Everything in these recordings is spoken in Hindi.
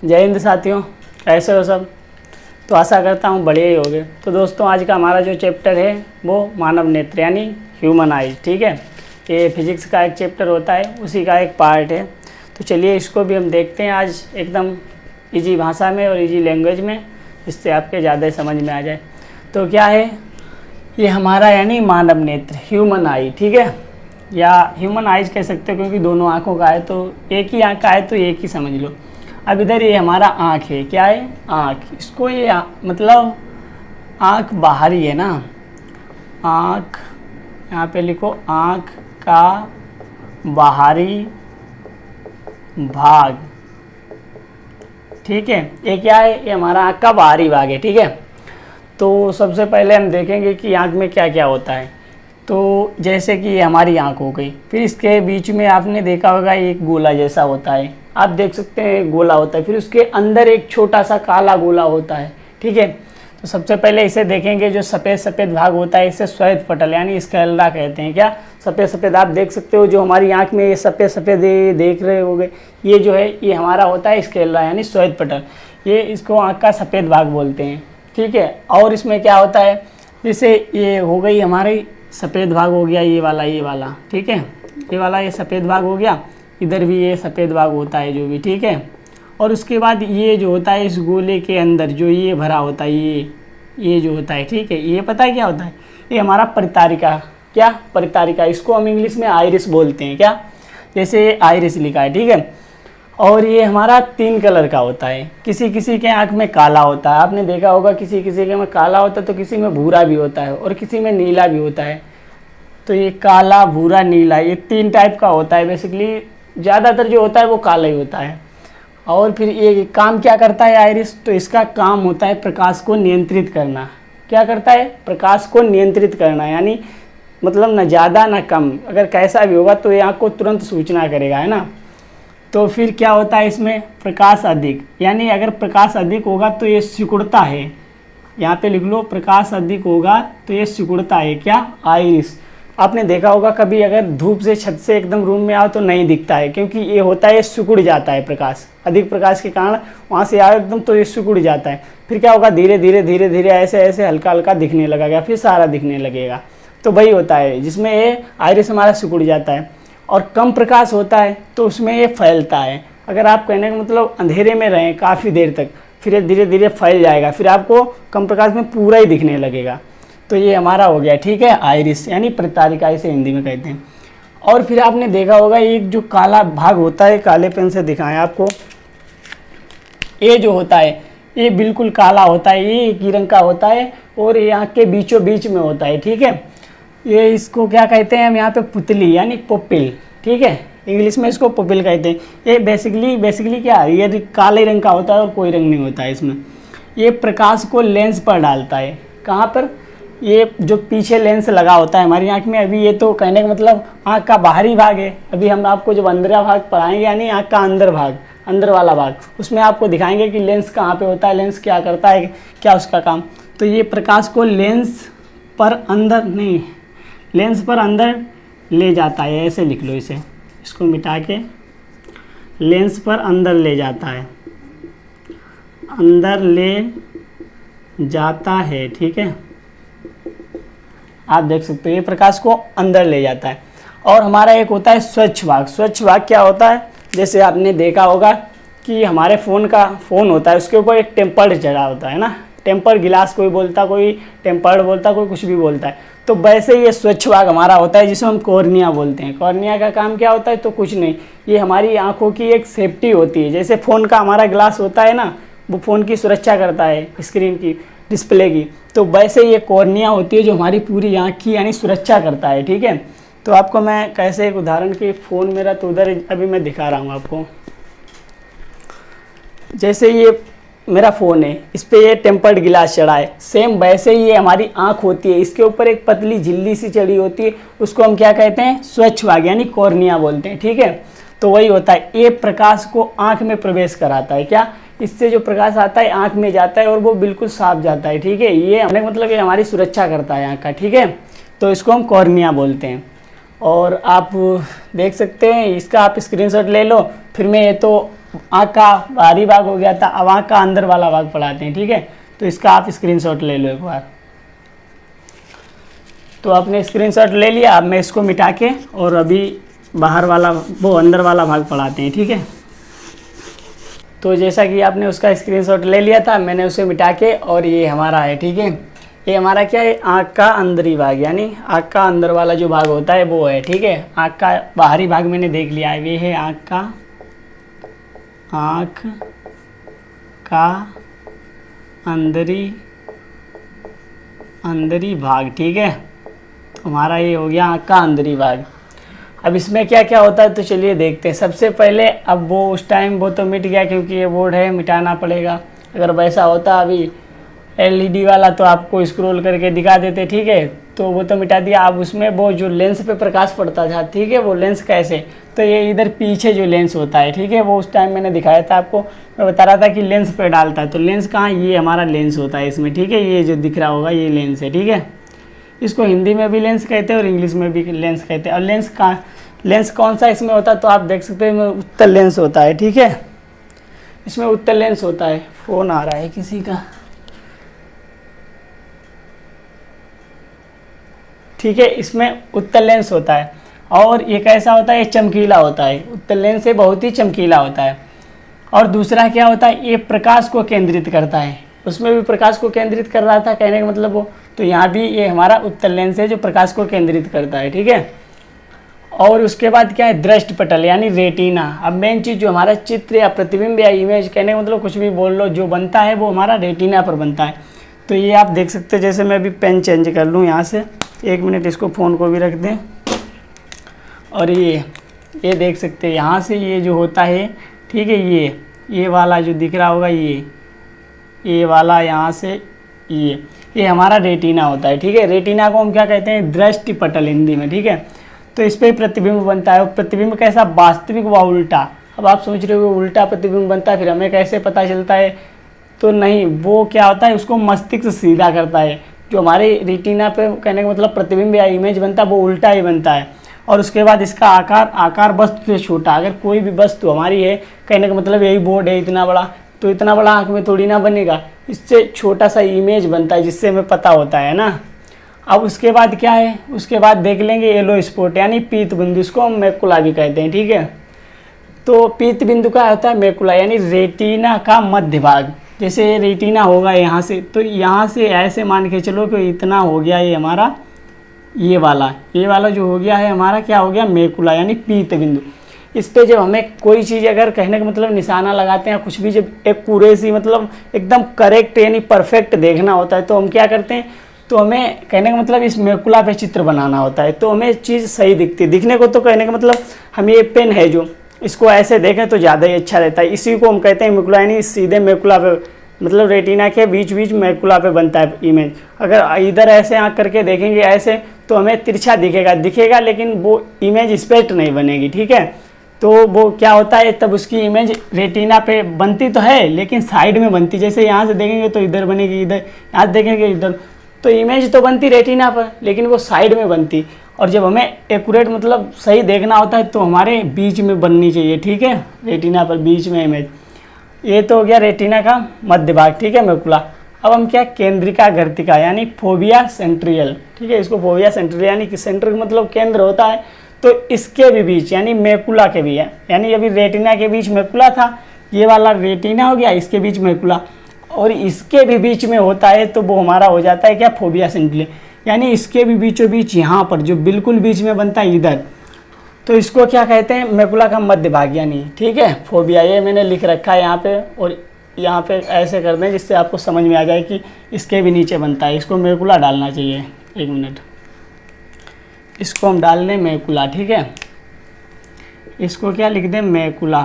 जय हिंद साथियों, कैसे हो सब। तो आशा करता हूँ बढ़िया ही होगे। तो दोस्तों आज का हमारा जो चैप्टर है वो मानव नेत्र यानी ह्यूमन आइज, ठीक है। ये फिजिक्स का एक चैप्टर होता है, उसी का एक पार्ट है। तो चलिए इसको भी हम देखते हैं आज एकदम इजी भाषा में और इजी लैंग्वेज में, जिससे आपके ज़्यादा समझ में आ जाए। तो क्या है ये हमारा यानी मानव नेत्र ह्यूमन आई, ठीक है, या ह्यूमन आइज कह सकते हो क्योंकि दोनों आँखों का है। तो एक ही आँख का है तो एक ही समझ लो। अब इधर ये हमारा आँख है, क्या है आँख, इसको ये मतलब आँख बाहरी है ना, आँख यहाँ पे लिखो आँख का बाहरी भाग, ठीक है। ये क्या है, ये हमारा आँख का बाहरी भाग है, ठीक है। तो सबसे पहले हम देखेंगे कि आँख में क्या क्या होता है। तो जैसे कि ये हमारी आँख हो गई, फिर इसके बीच में आपने देखा होगा एक गोला जैसा होता है, आप देख सकते हैं गोला होता है। फिर उसके अंदर एक छोटा सा काला गोला होता है, ठीक है। तो सबसे पहले इसे देखेंगे, जो सफ़ेद सफ़ेद भाग होता है इसे श्वेत पटल यानी स्क्लेरा कहते हैं। क्या सफ़ेद सफ़ेद आप देख सकते हो, जो हमारी आँख में ये सफ़ेद सफ़ेद देख रहे होगे, ये जो है ये हमारा होता है स्क्लेरा यानी श्वेत पटल। ये इसको आँख का सफ़ेद भाग बोलते हैं, ठीक है। और इसमें क्या होता है, जैसे ये हो गई हमारी सफ़ेद भाग हो गया, ये वाला, ठीक है, ये वाला ये सफ़ेद भाग हो गया। इधर भी ये सफ़ेद भाग होता है जो भी, ठीक है। और उसके बाद ये जो होता है इस गोले के अंदर जो ये भरा होता है, ये जो होता है, ठीक है, ये पता है क्या होता है, ये हमारा परितारिका, क्या परितारिका, इसको हम इंग्लिश में आइरिस बोलते हैं, क्या जैसे आइरिस लिखा है, ठीक है। और ये हमारा 3 कलर का होता है, किसी किसी के आँख में काला होता है, आपने देखा होगा किसी किसी के में काला होता है, तो किसी में भूरा भी होता है और किसी में नीला भी होता है। तो ये काला, भूरा, नीला, ये 3 टाइप का होता है। बेसिकली ज़्यादातर जो होता है वो काला ही होता है। और फिर ये काम क्या करता है आइरिस, तो इसका काम होता है प्रकाश को नियंत्रित करना। क्या करता है, प्रकाश को नियंत्रित करना, यानी मतलब न ज़्यादा न कम, अगर कैसा भी होगा तो ये आँख को तुरंत सूचना करेगा, है ना। तो फिर क्या होता है इसमें प्रकाश अधिक, यानी अगर प्रकाश अधिक होगा तो ये सिकुड़ता है, यहाँ पे लिख लो प्रकाश अधिक होगा तो ये सिकुड़ता है, क्या आइरिस। आपने देखा होगा कभी अगर धूप से छत से एकदम रूम में आओ तो नहीं दिखता है, क्योंकि ये होता है सिकुड़ जाता है, प्रकाश अधिक प्रकाश के कारण वहाँ से आओ एकदम तो ये सिकुड़ जाता है। फिर क्या होगा, धीरे धीरे ऐसे ऐसे हल्का हल्का दिखने लगेगा, फिर सारा दिखने लगेगा। तो वही होता है जिसमें ये आइरिस हमारा सिकुड़ जाता है। और कम प्रकाश होता है तो उसमें ये फैलता है। अगर आप कहने का मतलब अंधेरे में रहें काफ़ी देर तक, फिर ये धीरे धीरे फैल जाएगा, फिर आपको कम प्रकाश में पूरा ही दिखने लगेगा। तो ये हमारा हो गया, ठीक है, आइरिस यानी परितारिका इसे हिंदी में कहते हैं। और फिर आपने देखा होगा एक जो काला भाग होता है, काले पेन से दिखाएं आपको, ये जो होता है ये बिल्कुल काला होता है, ये एक ही रंग का होता है और ये आँख के बीचों बीच में होता है, ठीक है। ये इसको क्या कहते हैं हम यहाँ पे, पुतली यानी पुपिल, ठीक है, इंग्लिश में इसको पुपिल कहते हैं। ये बेसिकली क्या है, ये काले रंग का होता है और कोई रंग नहीं होता है इसमें। ये प्रकाश को लेंस पर डालता है, कहाँ पर, ये जो पीछे लेंस लगा होता है हमारी आँख में। अभी ये तो कहने का मतलब आँख का बाहरी भाग है, अभी हम आपको जब अंदर भाग पढ़ाएंगे यानी आँख का अंदर भाग, अंदर वाला भाग, उसमें आपको दिखाएंगे कि लेंस कहाँ पे होता है, लेंस क्या करता है, क्या उसका काम। तो ये प्रकाश को लेंस पर अंदर ले जाता है, ऐसे लिख लो इसे, इसको मिटा के, लेंस पर अंदर ले जाता है, अंदर ले जाता है, ठीक है। आप देख सकते हो ये प्रकाश को अंदर ले जाता है। और हमारा एक होता है स्वच्छ भाग। स्वच्छ भाग क्या होता है, जैसे आपने देखा होगा कि हमारे फ़ोन होता है, उसके ऊपर एक टेम्पर्ड चढ़ा होता है ना, टेम्पर्ड गिलास कोई बोलता, कोई टेम्पर्ड बोलता, कोई कुछ भी बोलता है। तो वैसे ये स्वच्छ भाग हमारा होता है जिसे हम कॉर्निया बोलते हैं। कॉर्निया का काम क्या होता है, तो कुछ नहीं, ये हमारी आँखों की एक सेफ्टी होती है। जैसे फ़ोन का हमारा ग्लास होता है ना, वो फ़ोन की सुरक्षा करता है, स्क्रीन की, डिस्प्ले की। तो वैसे ये कॉर्निया होती है जो हमारी पूरी आँख की यानी सुरक्षा करता है, ठीक है। तो आपको मैं कैसे एक उदाहरण की, फ़ोन मेरा तो उधर अभी मैं दिखा रहा हूँ आपको। जैसे ये मेरा फ़ोन है, इस पर ये टेम्पर्ड गिलास चढ़ा है, सेम वैसे ही ये हमारी आँख होती है, इसके ऊपर एक पतली झिल्ली सी चढ़ी होती है, उसको हम क्या कहते हैं, स्वच्छ भाग यानी कॉर्निया बोलते हैं, ठीक है। तो वही होता है, ये प्रकाश को आँख में प्रवेश कराता है, क्या, इससे जो प्रकाश आता है आँख में जाता है और वो बिल्कुल साफ जाता है, ठीक है। ये हमने मतलब ये हमारी सुरक्षा करता है आँख का, ठीक है। तो इसको हम कॉर्निया बोलते हैं। और आप देख सकते हैं, इसका आप स्क्रीनशॉट ले लो, फिर मैं ये तो आँख का बाहरी भाग हो गया था, अब आँख का अंदर वाला भाग पढ़ाते हैं, ठीक है। तो इसका आप स्क्रीनशॉट ले लो एक बार। तो आपने स्क्रीनशॉट ले लिया, अब मैं इसको मिटा के और अभी बाहर वाला वो अंदर वाला भाग पढ़ाते हैं, ठीक है। तो जैसा कि आपने उसका स्क्रीनशॉट ले लिया था, मैंने उसे मिटा के, और ये हमारा है, ठीक है। ये हमारा क्या है, आँख का अंदरी भाग, यानी आँख का अंदर वाला जो भाग होता है वो है, ठीक है। आँख का बाहरी भाग मैंने देख लिया है, ये है आँख का अंदरी भाग, ठीक है। तो हमारा ये हो गया आँख का अंदरी भाग। अब इसमें क्या क्या होता है तो चलिए देखते हैं। सबसे पहले, अब वो उस टाइम वो तो मिट गया क्योंकि ये बोर्ड है, मिटाना पड़ेगा। अगर वैसा होता अभी एलईडी वाला तो आपको स्क्रॉल करके दिखा देते, ठीक है। तो वो तो मिटा दिया। अब उसमें वो जो लेंस पे प्रकाश पड़ता था, ठीक है, वो लेंस कैसे, तो ये इधर पीछे जो लेंस होता है, ठीक है, वो उस टाइम मैंने दिखाया था आपको। मैं बता रहा था कि लेंस पे डालता है, तो लेंस कहाँ, ये हमारा लेंस होता है इसमें, ठीक है। ये जो दिख रहा होगा ये लेंस है, ठीक है। इसको हिंदी में भी लेंस कहते हैं और इंग्लिश में भी लेंस कहते हैं। और लेंस कौन सा इसमें होता है तो आप देख सकते हैं, उत्तल लेंस होता है, ठीक है। इसमें उत्तल लेंस होता है। फ़ोन आ रहा है किसी का, ठीक है। इसमें उत्तल लेंस होता है और ये कैसा होता है, ये चमकीला होता है। उत्तल लेंस से बहुत ही चमकीला होता है। और दूसरा क्या होता है, ये प्रकाश को केंद्रित करता है। उसमें भी प्रकाश को केंद्रित कर रहा था, कहने का मतलब वो, तो यहाँ भी ये हमारा उत्तल लेंस है जो प्रकाश को केंद्रित करता है, ठीक है। और उसके बाद क्या है, दृष्टि पटल यानी रेटिना। अब मेन चीज़ जो हमारा चित्र या प्रतिबिंब या इमेज, कहने का मतलब कुछ भी बोल लो, जो बनता है वो हमारा रेटिना पर बनता है। तो ये आप देख सकते हैं, जैसे मैं अभी पेन चेंज कर लूँ यहाँ से, 1 मिनट इसको फ़ोन को भी रख दें, और ये देख सकते हैं यहाँ से ये जो होता है, ठीक है, ये वाला जो दिख रहा होगा, ये वाला यहाँ से ये हमारा रेटिना होता है, ठीक है। रेटिना को हम क्या कहते हैं, दृष्टि पटल हिंदी में, ठीक है। तो इस पर प्रतिबिंब बनता है। और प्रतिबिंब कैसा, वास्तविक व उल्टा। अब आप सोच रहे हो उल्टा प्रतिबिंब बनता है, फिर हमें कैसे पता चलता है, तो नहीं, वो क्या होता है, उसको मस्तिष्क सीधा करता है। जो हमारे रेटिना पे, कहने का मतलब प्रतिबिंब या इमेज बनता है वो उल्टा ही बनता है। और उसके बाद इसका आकार वस्तु से छोटा। अगर कोई भी वस्तु हमारी है, कहने का मतलब यही बोर्ड है इतना बड़ा, तो इतना बड़ा आँख में थोड़ी ना बनेगा, इससे छोटा सा इमेज बनता है, जिससे हमें पता होता है ना। अब उसके बाद क्या है, उसके बाद देख लेंगे येलो स्पॉट यानी पीत बिंदु, इसको हम मैकुला भी कहते हैं, ठीक है। तो पीत बिंदु का होता है मैकुला, यानी रेटिना का मध्य भाग। जैसे ये रेटिना होगा यहाँ से, तो यहाँ से ऐसे मान के चलो कि इतना हो गया ये हमारा, ये वाला जो हो गया है हमारा, क्या हो गया, मैकुला यानी पीत बिंदु। इस पे जब हमें कोई चीज़, अगर कहने का मतलब निशाना लगाते हैं, कुछ भी जब एक्यूरेसी मतलब एकदम करेक्ट यानी परफेक्ट देखना होता है, तो हम क्या करते हैं, तो हमें कहने का मतलब इस मैकुला पे चित्र बनाना होता है, तो हमें चीज़ सही दिखती है। दिखने को तो कहने का मतलब हम ये पेन है जो, इसको ऐसे देखें तो ज़्यादा ही अच्छा रहता है, इसी को हम कहते हैं मैकुला, यानी सीधे मैकुला पे, मतलब रेटिना के बीच बीच मैकुला पे बनता है इमेज। अगर इधर ऐसे आँख करके देखेंगे ऐसे, तो हमें तिरछा दिखेगा, लेकिन वो इमेज स्पष्ट नहीं बनेगी, ठीक है। तो वो क्या होता है, तब उसकी इमेज रेटिना पे बनती तो है, लेकिन साइड में बनती। जैसे यहाँ से देखेंगे तो इधर बनेगी, इधर यहाँ देखेंगे इधर, तो इमेज तो बनती रेटिना पर, लेकिन वो साइड में बनती। और जब हमें एक्यूरेट मतलब सही देखना होता है, तो हमारे बीच में बननी चाहिए, ठीक है, रेटिना पर बीच में इमेज। ये तो हो गया रेटिना का मध्य भाग, ठीक है, मैकुला। अब हम क्या, केंद्रिका गर्तिका यानी फोबिया सेंट्रियल, ठीक है। इसको फोबिया सेंट्रियल यानी कि सेंटर मतलब केंद्र होता है, तो इसके भी बीच यानी मैकुला के भी है, यानी अभी रेटिना के बीच मैकुला था, ये वाला रेटिना हो गया, इसके बीच मैकुला, और इसके भी बीच में होता है, तो वो हमारा हो जाता है क्या, फोबिया सेंट्रियल, यानी इसके भी बीचों बीच यहाँ पर जो बिल्कुल बीच में बनता है इधर, तो इसको क्या कहते हैं, मैकुला का मध्य भाग यानी, ठीक है, फोबिया। ये मैंने लिख रखा है यहाँ पे, और यहाँ पे ऐसे कर दें जिससे आपको समझ में आ जाए कि इसके भी नीचे बनता है। इसको मैकुला डालना चाहिए, 1 मिनट, इसको हम डाल दें मैकुला, ठीक है। इसको क्या लिख दें, मैकुला,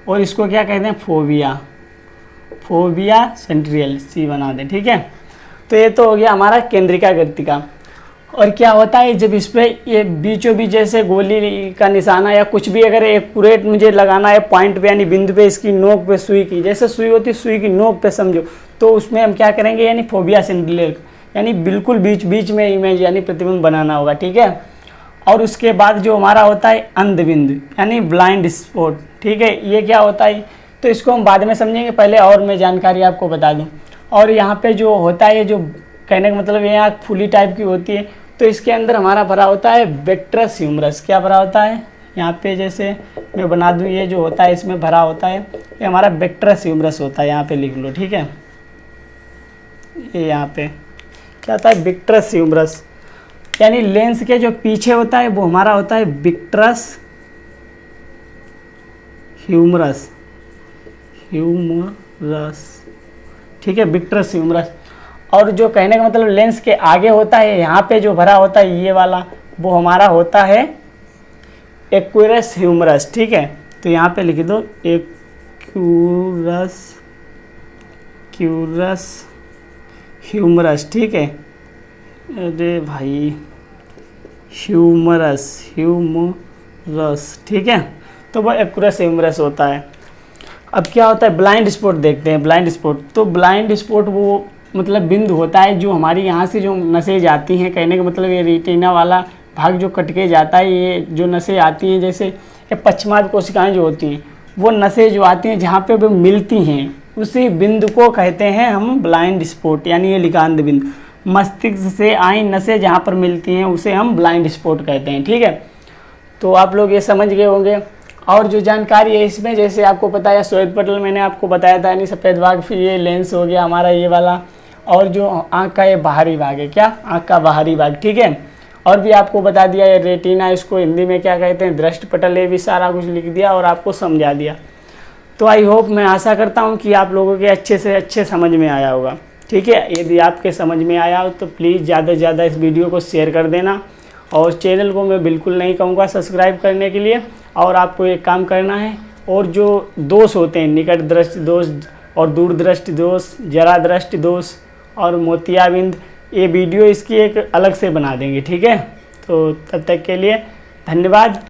और इसको क्या कहते हैं, फोबिया सेंट्रियल, सी बना दें, ठीक है। तो ये तो हो गया हमारा केंद्रिका गर्तिका। और क्या होता है, जब इस पर ये बीचों बीच जैसे गोली का निशाना या कुछ भी अगर एक्यूरेट मुझे लगाना है पॉइंट पे यानी बिंदु पे, इसकी नोक पे सुई की, जैसे सुई होती है सुई की नोक पे समझो, तो उसमें हम क्या करेंगे, यानी फोबिया सेंट्रियल, यानी बिल्कुल बीच बीच में इमेज यानी प्रतिबिंब बनाना होगा, ठीक है। और उसके बाद जो हमारा होता है अंधबिंद यानी ब्लाइंड स्पॉट, ठीक है। ये क्या होता है तो इसको हम बाद में समझेंगे, पहले और मैं जानकारी आपको बता दूं। और यहाँ पे जो होता है, जो कहने का मतलब ये आँख फुली टाइप की होती है, तो इसके अंदर हमारा भरा होता है विट्रस ह्यूमरस। क्या भरा होता है यहाँ पे, जैसे मैं बना दूं, ये जो होता है इसमें भरा होता है, ये हमारा विट्रस ह्यूमरस होता है। यहाँ पे लिख लो, ठीक है। ये यहाँ पे क्या होता है, विट्रस ह्यूमरस, यानी लेंस के जो पीछे होता है वो हमारा होता है विट्रस ह्यूमरस, ठीक है, विट्रस ह्यूमरस। और जो कहने का मतलब लेंस के आगे होता है, यहाँ पे जो भरा होता है ये वाला, वो हमारा होता है एक्वेरस ह्यूमरस, ठीक है। तो यहाँ पे लिख दो क्यूरस ह्यूमरस, ठीक है। अरे भाई, ह्यूमरस, ठीक है। तो वो एक्वेरस ह्यूमरस होता है। अब क्या होता है, ब्लाइंड स्पॉट देखते हैं। ब्लाइंड स्पॉट, तो ब्लाइंड स्पॉट वो मतलब बिंदु होता है जो हमारी यहाँ से जो नसें जाती हैं, कहने का मतलब ये रेटिना वाला भाग जो कट के जाता है, ये जो नसें आती हैं, जैसे ये पश्चिमाद कोशिकाएं जो होती हैं, वो नसें जो आती हैं जहाँ पे वो मिलती हैं, उसी बिंदु को कहते हैं हम ब्लाइंड स्पॉट, यानी ये लिकांत बिंदु। मस्तिष्क से आई नसें जहाँ पर मिलती हैं उसे हम ब्लाइंड स्पॉट कहते हैं, ठीक है। तो आप लोग ये समझ गए होंगे। और जो जानकारी है इसमें, जैसे आपको पता है श्वेत पटल मैंने आपको बताया था, यानी सफ़ेद भाग, फिर ये लेंस हो गया हमारा ये वाला, और जो आँख का ये बाहरी भाग है, क्या, आँख का बाहरी भाग, ठीक है। और भी आपको बता दिया ये रेटिना, इसको हिंदी में क्या कहते हैं, दृष्टि पटल, ये भी सारा कुछ लिख दिया और आपको समझा दिया। तो आई होप, मैं आशा करता हूँ कि आप लोगों के अच्छे से अच्छे समझ में आया होगा, ठीक है। यदि आपके समझ में आया हो तो प्लीज़ ज़्यादा से ज़्यादा इस वीडियो को शेयर कर देना, और चैनल को मैं बिल्कुल नहीं कहूँगा सब्सक्राइब करने के लिए। और आपको एक काम करना है, और जो दोष होते हैं, निकट दृष्टि दोष और दूर दृष्टि दोष, जरा दृष्टि दोष और मोतियाबिंद, ये वीडियो इसकी एक अलग से बना देंगे, ठीक है। तो तब तक के लिए धन्यवाद।